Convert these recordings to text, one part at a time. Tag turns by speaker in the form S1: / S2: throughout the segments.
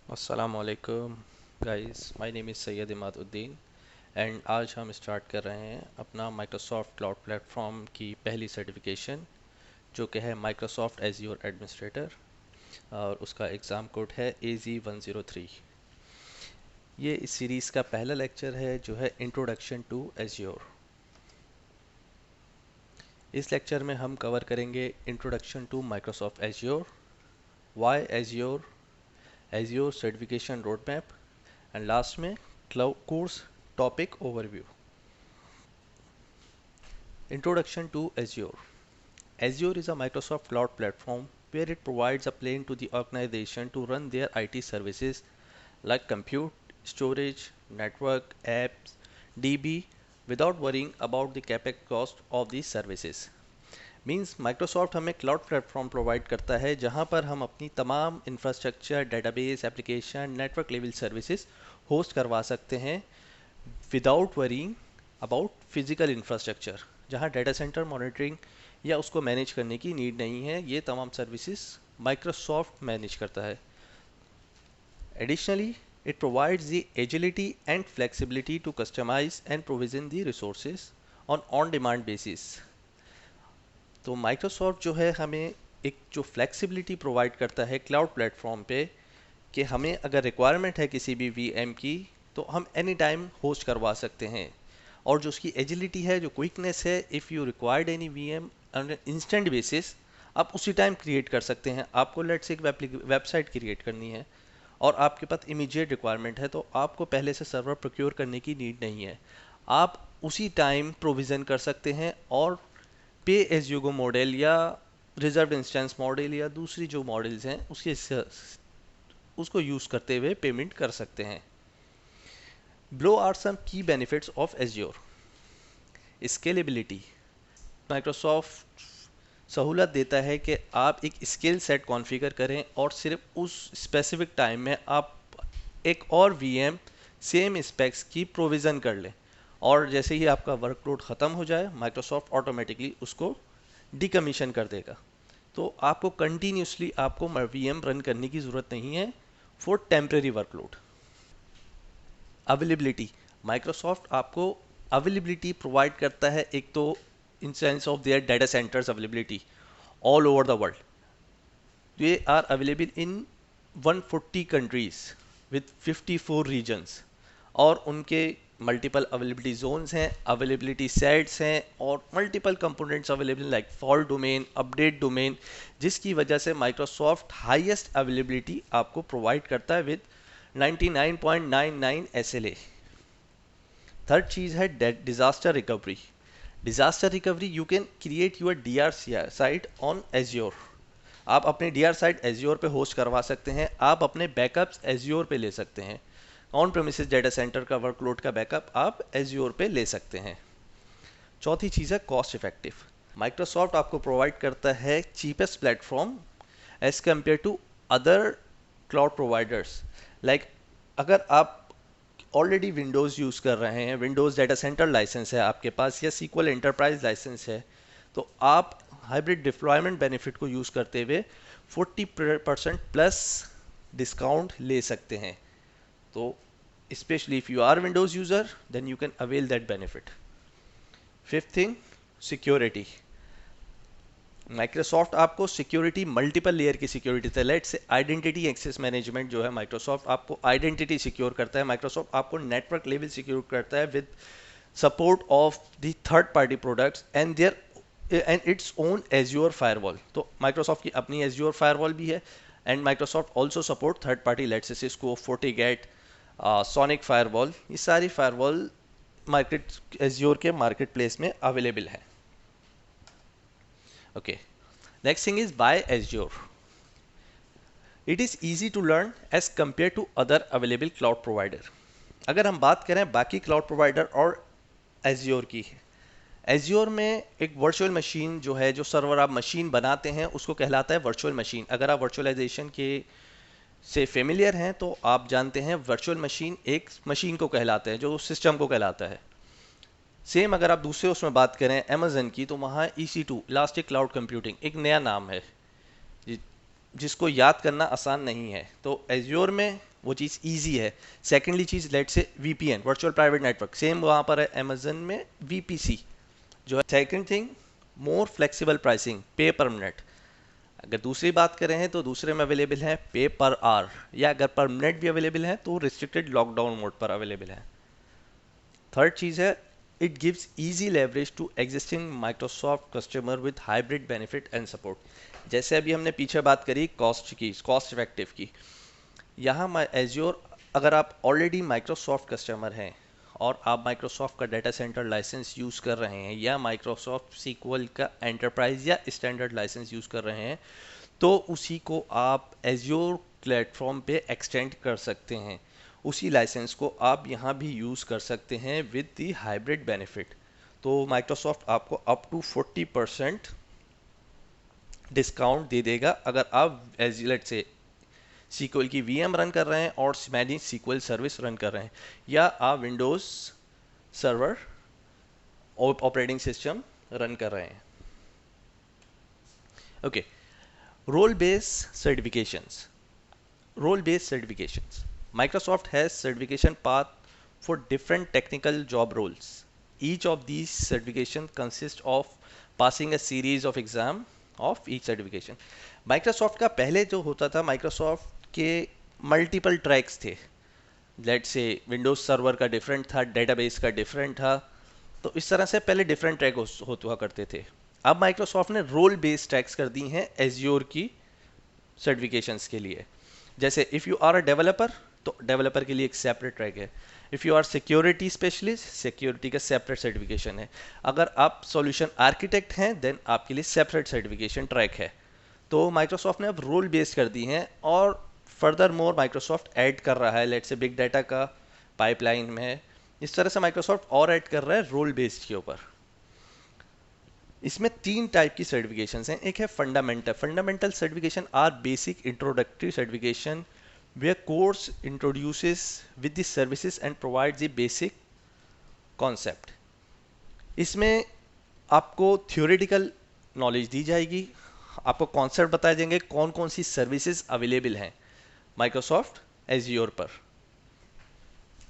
S1: अस्सलामुअलैकुम guys, my name is Syed Imaduddin and आज हम स्टार्ट कर रहे हैं अपना माइक्रोसॉफ्ट क्लाउड प्लेटफॉर्म की पहली सर्टिफिकेशन जो कि है माइक्रोसॉफ्ट एज्योर एडमिनिस्ट्रेटर और उसका एग्ज़ाम कोड है AZ103। ये इस सीरीज़ का पहला लेक्चर है जो है इंट्रोडक्शन टू एज्योर। इस लेक्चर में हम कवर करेंगे introduction to Microsoft Azure, why Azure, Azure certification road map and last में course topic overview. Introduction to Azure. Azure is a Microsoft cloud platform where it provides a plane to the organization to run their IT services like compute, storage, network, apps, DB without worrying about the capex cost of these services. Means Microsoft हमें cloud platform provide करता है जहां पर हम अपनी तमाम infrastructure, database, application, network level services host करवा सकते हैं without worrying about physical infrastructure, जहां डाटा सेंटर मॉनिटरिंग या उसको मैनेज करने की नीड नहीं है। ये तमाम सर्विसेज माइक्रोसॉफ्ट मैनेज करता है। Additionally it provides the agility and flexibility to customize and provision the resources on demand basis। तो माइक्रोसॉफ्ट जो है हमें एक जो फ्लेक्सिबिलिटी प्रोवाइड करता है क्लाउड प्लेटफॉर्म पे कि हमें अगर रिक्वायरमेंट है किसी भी वीएम की तो हम एनी टाइम होस्ट करवा सकते हैं। और जो उसकी एजिलिटी है, जो क्विकनेस है, if you required any VM on instant basis आप उसी टाइम क्रिएट कर सकते हैं। आपको लेट से एक वेबसाइट क्रिएट करनी है और आपके पास इमीडिएट रिक्वायरमेंट है तो आपको पहले से सर्वर प्रोक्योर करने की नीड नहीं है। आप उसी टाइम प्रोविज़न कर सकते हैं और पे एज यू गो मॉडल या रिजर्व इंस्टेंस मॉडल या दूसरी जो मॉडल्स हैं उसको यूज़ करते हुए पेमेंट कर सकते हैं। Below are some key benefits of Azure. Scalability, Microsoft सहूलत देता है कि आप एक स्किल सेट कॉन्फ़िगर करें और सिर्फ उस स्पेसिफिक टाइम में आप एक और वीएम सेम स्पेक्स की प्रोविज़न कर लें और जैसे ही आपका वर्कलोड ख़त्म हो जाए माइक्रोसॉफ्ट ऑटोमेटिकली उसको डिकमीशन कर देगा। तो आपको कंटिन्यूसली आपको वीएम रन करने की ज़रूरत नहीं है for temporary workload. Availability, Microsoft आपको अवेलेबिलिटी प्रोवाइड करता है एक तो in sense of their data centers availability all over the world. They are available in 140 countries with 54 regions और उनके मल्टीपल अवेलेबिलिटी जोन्स हैं, अवेलेबिलिटी सेट्स हैं और multiple components available like fault domain, update domain, जिसकी वजह से Microsoft highest availability आपको provide करता है विद 99.99 SLA। थर्ड चीज़ है disaster recovery. Disaster recovery, you can create your DR site on Azure. आप अपने DR साइट एज्योर पे होस्ट करवा सकते हैं, आप अपने बैकअप्स एज्योर पे ले सकते हैं। ऑन प्रेमिसेस डाटा सेंटर का वर्कलोड का बैकअप आप एज्योर पे ले सकते हैं। चौथी चीज़ है कॉस्ट इफेक्टिव। माइक्रोसॉफ्ट आपको प्रोवाइड करता है cheapest platform as compare to other cloud providers. Like अगर आप ऑलरेडी विंडोज़ यूज़ कर रहे हैं, विंडोज़ डाटा सेंटर लाइसेंस है आपके पास या SQL एंटरप्राइज लाइसेंस है, तो आप हाइब्रिड डिप्लॉयमेंट बेनिफिट को यूज़ करते हुए 40% प्लस डिस्काउंट ले सकते हैं। तो specially if you are Windows user then you can avail that benefit. Fifth thing, security. Microsoft आपको सिक्योरिटी मल्टीपल लेयर की सिक्योरिटी है। Let's say identity access management जो है माइक्रोसॉफ्ट आपको आइडेंटिटी सिक्योर करता है, माइक्रोसॉफ्ट आपको नेटवर्क लेवल सिक्योर करता है with support of the third party products and its own Azure firewall. तो माइक्रोसॉफ्ट की अपनी एज्योर फायरवॉल भी है and Microsoft also support third party let's say Cisco, Fortigate, Sonic firewall. ये सारी फायरवॉल मार्केट एज्योर के मार्केट प्लेस में available है। Okay, next thing is buy Azure. It is easy to learn as compared to other available cloud provider। अगर हम बात करें बाकी क्लाउड प्रोवाइडर और Azure की, Azure में एक वर्चुअल मशीन जो है, जो सर्वर आप मशीन बनाते हैं उसको कहलाता है वर्चुअल मशीन। अगर आप वर्चुअलाइजेशन के से फेमिलियर हैं तो आप जानते हैं वर्चुअल मशीन एक मशीन को कहलाता है जो सिस्टम को कहलाता है। सेम अगर आप दूसरे उसमें बात करें अमेजन की, तो वहाँ EC2 इलास्टिक क्लाउड कंप्यूटिंग एक नया नाम है जिसको याद करना आसान नहीं है। तो एज्योर में वो चीज़ ईजी है। सेकेंडली चीज़ लेट से VPN, virtual private network, same वहाँ पर है अमेजन में VPC जो है। Second thing, more flexible pricing, पे पर मिनट। अगर दूसरी बात करें हैं तो दूसरे में अवेलेबल है पे पर आवर, या अगर पर मिनट भी अवेलेबल है तो रिस्ट्रिक्टेड लॉकडाउन मोड पर अवेलेबल है। थर्ड चीज़ है, it gives easy leverage to existing Microsoft customer with hybrid benefit and support. जैसे अभी हमने पीछे बात करी कॉस्ट की, कॉस्ट इफेक्टिव की, यहाँ एज्योर अगर आप ऑलरेडी माइक्रोसॉफ्ट कस्टमर हैं और आप माइक्रोसॉफ्ट का डाटा सेंटर लाइसेंस यूज़ कर रहे हैं या माइक्रोसॉफ्ट सीक्वल का एंटरप्राइज या स्टैंडर्ड लाइसेंस यूज़ कर रहे हैं, तो उसी को आप एज्योर प्लेटफॉर्म पे एक्सटेंड कर सकते हैं। उसी लाइसेंस को आप यहाँ भी यूज़ कर सकते हैं विद दी हाइब्रिड बेनिफिट। तो माइक्रोसॉफ्ट आपको अप टू 40% डिस्काउंट दे देगा अगर आप एज्यूर से सीक्वल की VM रन कर रहे हैं और मैनेज सीक्वल सर्विस रन कर रहे हैं, या आप Windows server operating system run कर रहे हैं। Okay, role based certifications. Role based certifications. Microsoft has certification path for different technical job roles. Each of these certifications consists of passing a series of exam of each certification. Microsoft का पहले जो होता था, Microsoft के multiple tracks थे। Let's say Windows server का different था, database का डिफरेंट था, तो इस तरह से पहले डिफरेंट ट्रैक हुआ करते थे। अब माइक्रोसॉफ्ट ने रोल बेस्ड ट्रैक्स कर दी हैं एज्योर की सर्टिफिकेशंस के लिए। जैसे if you are a developer तो डेवलपर के लिए एक सेपरेट ट्रैक है। If you are security specialist, security का सेपरेट सर्टिफिकेशन है। अगर आप सॉल्यूशन आर्किटेक्ट हैं देन आपके लिए सेपरेट सर्टिफिकेशन ट्रैक है। तो माइक्रोसॉफ्ट ने अब रोल बेस्ड कर दी हैं, और फर्दर मोर माइक्रोसॉफ्ट ऐड कर रहा है। लेट से बिग डाटा का पाइपलाइन में है, इस तरह से माइक्रोसॉफ्ट और ऐड कर रहा है रोल बेस्ड के ऊपर। इसमें 3 टाइप की सर्टिफिकेशंस हैं। एक है fundamental. Fundamental certification are basic introductory certification where course introduces with the services and provides the basic concept. इसमें आपको थ्योरेटिकल नॉलेज दी जाएगी, आपको कॉन्सेप्ट बताए जाएंगे कौन कौन सी सर्विसेज अवेलेबल हैं माइक्रोसॉफ्ट एज्योर पर।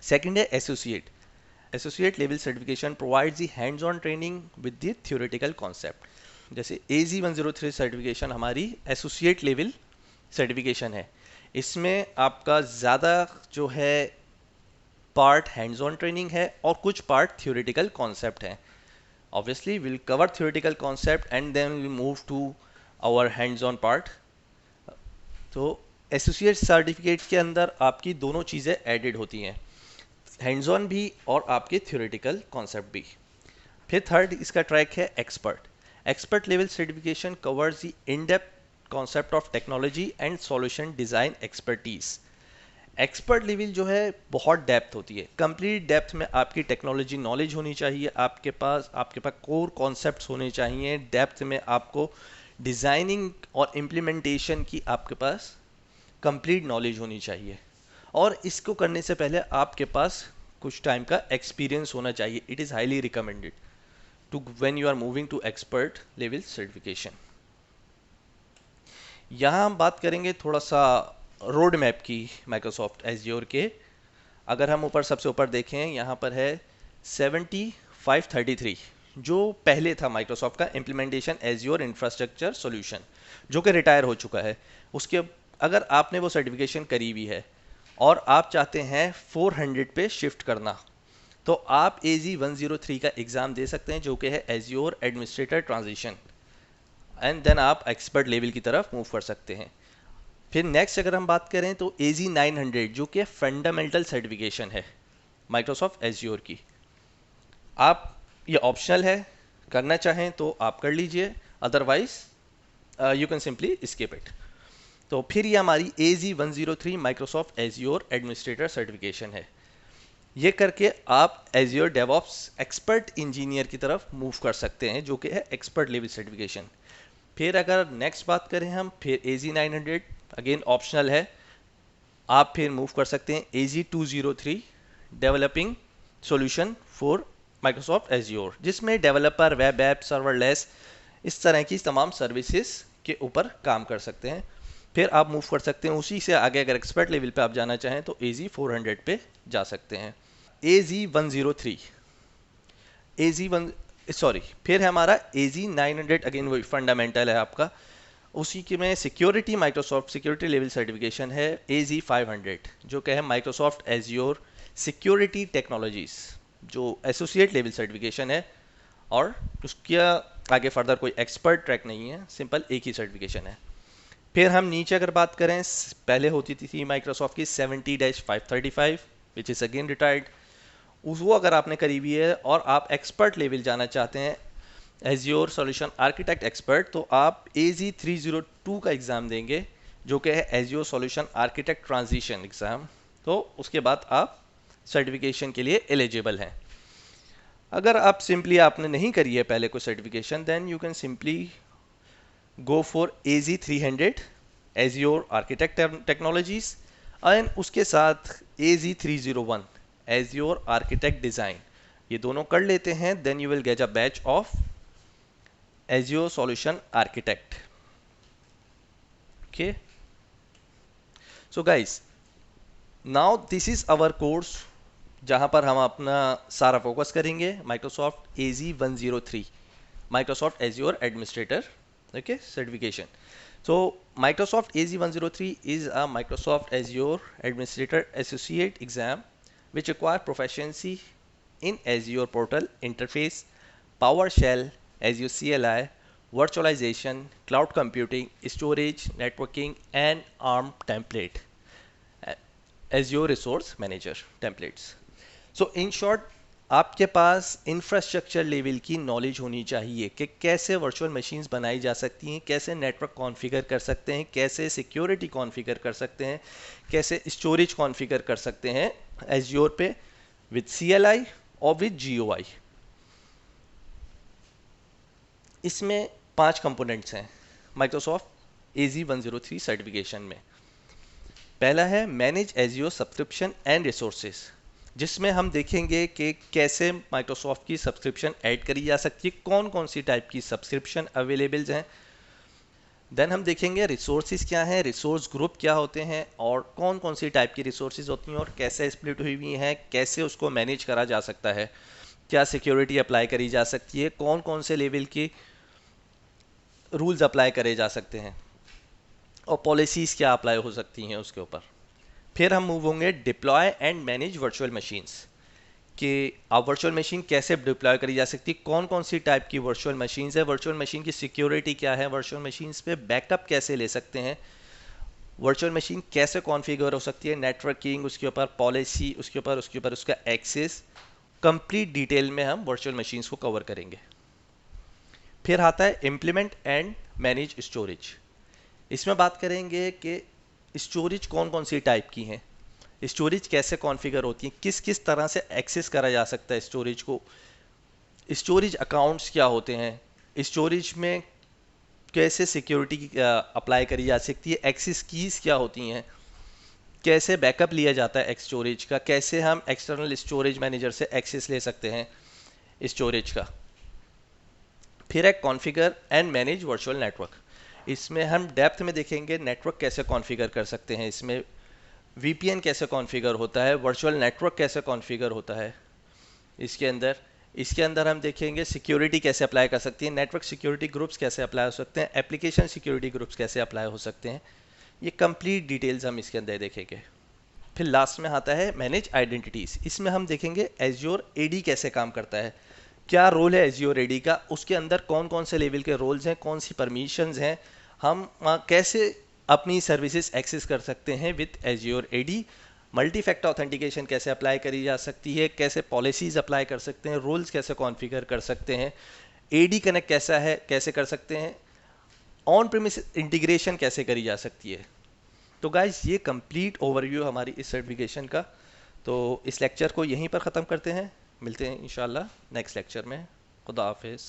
S1: सेकंड है associate. Associate level certification provides the hands-on training with the theoretical concept. जैसे AZ103 सर्टिफिकेशन हमारी एसोसिएट लेवल सर्टिफिकेशन है। इसमें आपका ज़्यादा जो है पार्ट हैंड्स ऑन ट्रेनिंग है और कुछ पार्ट थियोरेटिकल कॉन्सेप्ट है। Obviously will cover theoretical concept and then will move to our hands on part. तो एसोसिएट सर्टिफिकेट के अंदर आपकी दोनों चीज़ें एडेड होती हैं, हैंड्स ऑन भी और आपके थ्योरेटिकल कॉन्सेप्ट भी। फिर थर्ड इसका ट्रैक है expert. Expert level certification covers the in depth concept of technology and solution design expertise. Expert level जो है बहुत डेप्थ होती है, कंप्लीट डेप्थ में आपकी टेक्नोलॉजी नॉलेज होनी चाहिए, आपके पास कोर कॉन्सेप्ट्स होने चाहिए, डेप्थ में आपको डिज़ाइनिंग और इम्प्लीमेंटेशन की आपके पास कंप्लीट नॉलेज होनी चाहिए, और इसको करने से पहले आपके पास कुछ टाइम का एक्सपीरियंस होना चाहिए। It is highly recommended to when you are moving to expert level certification. यहाँ हम बात करेंगे थोड़ा सा रोड मैप की माइक्रोसॉफ्ट एज्योर के। अगर हम ऊपर सबसे ऊपर देखें, यहाँ पर है 7533 जो पहले था माइक्रोसॉफ्ट का इम्प्लीमेंटेशन एज्योर इंफ्रास्ट्रक्चर सॉल्यूशन, जो कि रिटायर हो चुका है। उसके अगर आपने वो सर्टिफिकेशन करी हुई है और आप चाहते हैं 400 पे शिफ्ट करना, तो आप AZ103 का एग्ज़ाम दे सकते हैं, जो कि है Azure administrator transition, and then आप एक्सपर्ट लेवल की तरफ मूव कर सकते हैं। फिर नेक्स्ट अगर हम बात करें तो AZ900 जो कि फंडामेंटल सर्टिफिकेशन है माइक्रोसॉफ्ट एज्योर की। आप ये ऑप्शनल है, करना चाहें तो आप कर लीजिए, otherwise you can simply skip it. तो फिर ये हमारी AZ103 Microsoft Azure administrator certification है। ये करके आप एज्योर डेवऑप्स एक्सपर्ट इंजीनियर की तरफ मूव कर सकते हैं, जो कि है एक्सपर्ट लेवल सर्टिफिकेशन। फिर अगर नेक्स्ट बात करें हम, फिर AZ900 अगेन ऑप्शनल है, आप फिर मूव कर सकते हैं AZ203 developing solution for Microsoft azure, जिसमें डेवलपर, वेब ऐप, सर्वरलेस, इस तरह की तमाम सर्विसेज के ऊपर काम कर सकते हैं। फिर आप मूव कर सकते हैं उसी से आगे, अगर एक्सपर्ट लेवल पे आप जाना चाहें तो AZ 400 पे जा सकते हैं। AZ 103, AZ 1, सॉरी, फिर है हमारा AZ 900, अगेन वही फंडामेंटल है आपका, उसी के में security, Microsoft security level certification है AZ 500, जो क्या है माइक्रोसॉफ्ट एज्योर सिक्योरिटी टेक्नोलॉजीज, जो एसोसिएट लेवल सर्टिफिकेशन है, और उसका आगे फर्दर कोई एक्सपर्ट ट्रैक नहीं है, सिंपल एक ही सर्टिफिकेशन है। फिर हम नीचे अगर बात करें, पहले होती थी माइक्रोसॉफ्ट की 70-535 विच इज़ अगेन रिटायर्ड, वो अगर आपने करी हुई है और आप एक्सपर्ट लेवल जाना चाहते हैं एज्योर सॉल्यूशन आर्किटेक्ट एक्सपर्ट, तो आप AZ 302 का एग्ज़ाम देंगे, जो कि है azure solution architect transition exam. तो उसके बाद आप सर्टिफिकेशन के लिए एलिजिबल हैं। अगर आप सिंपली आपने नहीं करी है पहले कोई certification, then you can simply go for AZ 300 Azure architect technologies, and उसके साथ AZ 301 एज्योर आर्किटेक्ट डिज़ाइन, ये दोनों कर लेते हैं, then you will get a batch of Azure solution architect. Okay, so guys, now this is our course, जहां पर हम अपना सारा फोकस करेंगे Microsoft AZ 103 Microsoft Azure administrator, okay, certification. So Microsoft AZ 103 is a Microsoft Azure Administrator Associate exam which require proficiency in Azure Portal Interface, PowerShell, Azure CLI, virtualization, cloud computing, storage, networking, and ARM template, Azure Resource Manager templates. So in short, आपके पास infrastructure level की knowledge होनी चाहिए कि कैसे virtual machines बनाई जा सकती हैं, कैसे नेटवर्क कॉन्फ़िगर कर सकते हैं, कैसे सिक्योरिटी कॉन्फ़िगर कर सकते हैं, कैसे स्टोरेज कॉन्फ़िगर कर सकते हैं एज्योर पे विद CLI और विद GUI। इसमें 5 कंपोनेंट्स हैं माइक्रोसॉफ्ट AZ 103 सर्टिफिकेशन में। पहला है manage azure subscription and resources, जिसमें हम देखेंगे कि कैसे माइक्रोसॉफ्ट की सब्सक्रिप्शन ऐड करी जा सकती है, कौन कौन सी टाइप की सब्सक्रिप्शन अवेलेबल हैं। देन हम देखेंगे रिसोर्सेज क्या हैं, रिसोर्स ग्रुप क्या होते हैं, और कौन कौन सी टाइप की रिसोर्सेज होती हैं और कैसे स्प्लिट हुई हुई हैं, कैसे उसको मैनेज करा जा सकता है, क्या सिक्योरिटी अप्लाई करी जा सकती है, कौन कौन से लेवल की रूल्स अप्लाई करे जा सकते हैं, और पॉलिसीज़ क्या अप्लाई हो सकती हैं उसके ऊपर। फिर हम मूव होंगे deploy and manage virtual machines, कि आप वर्चुअल मशीन कैसे डिप्लॉय करी जा सकती है, कौन कौन सी टाइप की वर्चुअल मशीन्स है, वर्चुअल मशीन की सिक्योरिटी क्या है, वर्चुअल मशीन्स पे बैकअप कैसे ले सकते हैं, वर्चुअल मशीन कैसे कॉन्फ़िगर हो सकती है, नेटवर्किंग, उसके ऊपर पॉलिसी, उसके ऊपर उसका एक्सेस, कंप्लीट डिटेल में हम वर्चुअल मशीन्स को कवर करेंगे। फिर आता है इम्प्लीमेंट एंड मैनेज स्टोरेज, इसमें बात करेंगे कि स्टोरेज कौन कौन सी टाइप की हैं, स्टोरेज कैसे कॉन्फ़िगर होती है, किस किस तरह से एक्सेस करा जा सकता है स्टोरेज को, स्टोरेज अकाउंट्स क्या होते हैं, स्टोरेज में कैसे सिक्योरिटी अप्लाई करी जा सकती है, एक्सेस कीज़ क्या होती हैं, कैसे बैकअप लिया जाता है स्टोरेज का, कैसे हम एक्सटर्नल स्टोरेज मैनेजर से एक्सेस ले सकते हैं स्टोरेज का। फिर है configure and manage virtual network, इसमें हम डेप्थ में देखेंगे नेटवर्क कैसे कॉन्फ़िगर कर सकते हैं, इसमें VPN कैसे कॉन्फ़िगर होता है, वर्चुअल नेटवर्क कैसे कॉन्फ़िगर होता है इसके अंदर हम देखेंगे सिक्योरिटी कैसे अप्लाई कर सकती है, नेटवर्क सिक्योरिटी ग्रुप्स कैसे अप्लाई हो सकते हैं, एप्लीकेशन सिक्योरिटी ग्रुप्स कैसे अप्लाई हो सकते हैं, ये कंप्लीट डिटेल्स हम इसके अंदर देखेंगे। फिर लास्ट में आता है मैनेज आइडेंटिटीज़, इसमें हम देखेंगे एज्योर AD कैसे काम करता है, क्या रोल है एज्योर AD का, उसके अंदर कौन कौन से लेवल के रोल्स हैं, कौन सी परमिशंस हैं, हम कैसे अपनी सर्विसेज एक्सेस कर सकते हैं with azure AD, multi factor authentication कैसे अप्लाई करी जा सकती है, कैसे पॉलिसीज़ अप्लाई कर सकते हैं, रोल्स कैसे कॉन्फ़िगर कर सकते हैं, AD कनेक्ट कैसा है, कैसे कर सकते हैं, ऑन प्रीमिस इंटीग्रेशन कैसे करी जा सकती है। तो गाइस, ये कंप्लीट ओवरव्यू हमारी इस सर्टिफिकेशन का। तो इस लेक्चर को यहीं पर ख़त्म करते हैं, मिलते हैं इंशाल्लाह नेक्स्ट लेक्चर में। खुदा हाफिज़।